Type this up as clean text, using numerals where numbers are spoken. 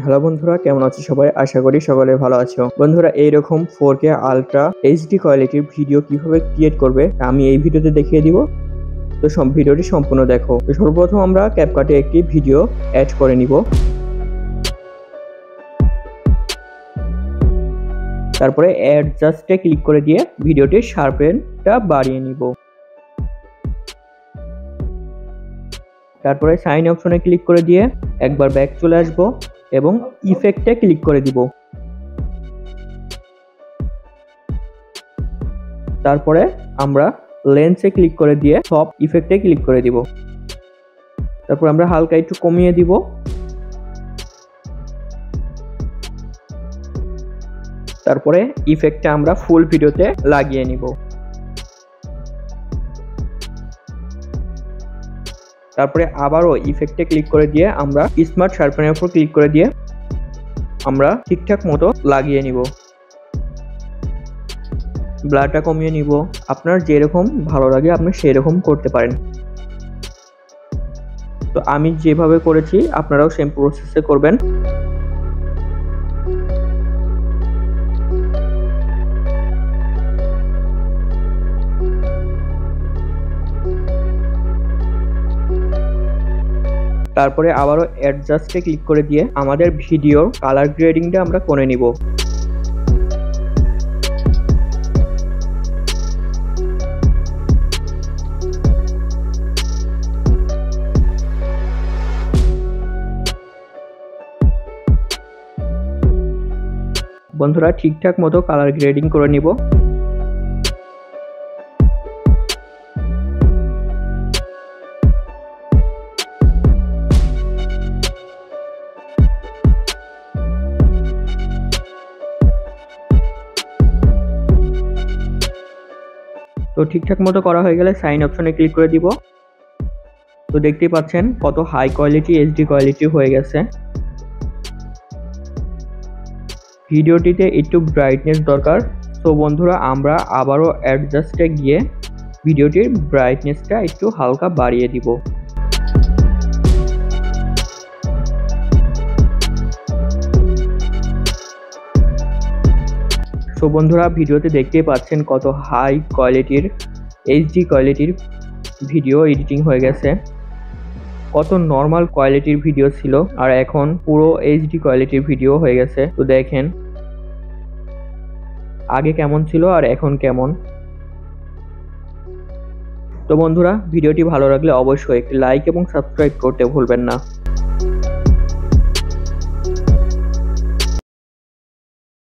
Hello বন্ধুরা, কেমন আছো সবাই? আশা করি সকলে ভালো আছো। বন্ধুরা, এইরকম 4K আলট্রা এইচডি কোয়ালিটির ভিডিও কিভাবে ক্রিয়েট করবে আমি এই ভিডিওতে দেখিয়ে দিব। তো ভিডিওটি সম্পূর্ণ দেখো। তো সর্বপ্রথম আমরা ক্যাপকাটে একটি ভিডিও অ্যাড করে নিব। তারপরে অ্যাডজাস্টে ক্লিক করে দিয়ে ভিডিওটির শার্পেনটা বাড়িয়ে নিব। তারপরে সাইন অপশনে ক্লিক করে দিয়ে একবার ব্যাক চলে আসব এবং ইফেক্টে ক্লিক করে দিব। তারপরে আমরা লেন্সে ক্লিক করে দিয়ে সব ইফেক্টে ক্লিক করে দিব। তারপর আমরা হালকা একটু কমিয়ে দিব। তারপরে ইফেক্টটা আমরা ফুল ভিডিওতে লাগিয়ে নিব। তারপরে আবারও ইফেক্টে ক্লিক করে দিয়ে আমরা স্মার্ট শার্পেনের উপর ক্লিক করে দিয়ে আমরা ঠিকঠাক মতো লাগিয়ে নিব। ব্লারটা কমিয়ে নিব। আপনার যেরকম ভালো লাগে আপনি সেরকম করতে পারেন। তো আমি যেভাবে করেছি আপনারাও সেম প্রসেসে করবেন। তারপরে আবারও অ্যাডজাস্টে ক্লিক করে দিয়ে আমাদের ভিডিওর কালার গ্রেডিংটা আমরা করে নিব। বন্ধুরা, ঠিকঠাক মতো কালার গ্রেডিং করে নিব। তো ঠিকঠাক মতো করা হয়ে গেলে সাইন অপশনে ক্লিক করে দিব। তো দেখতেই পাচ্ছেন কত হাই কোয়ালিটি এইচডি কোয়ালিটি হয়ে গেছে। ভিডিওটিতে একটু ব্রাইটনেস দরকার। তো বন্ধুরা, আমরা আবারও অ্যাডজাস্টে গিয়ে ভিডিওটির ব্রাইটনেসটা একটু হালকা বাড়িয়ে দিব। তো বন্ধুরা, ভিডিওতে দেখতেই পাচ্ছেন কত হাই কোয়ালিটির এইচডি কোয়ালিটির ভিডিও এডিটিং হয়ে গেছে। কত নর্মাল কোয়ালিটির ভিডিও ছিল আর এখন পুরো এইচডি কোয়ালিটির ভিডিও হয়ে গেছে। তো দেখেন আগে কেমন ছিল আর এখন কেমন। তো বন্ধুরা, ভিডিওটি ভালো লাগলে অবশ্যই একটি লাইক এবং সাবস্ক্রাইব করতে ভুলবেন না।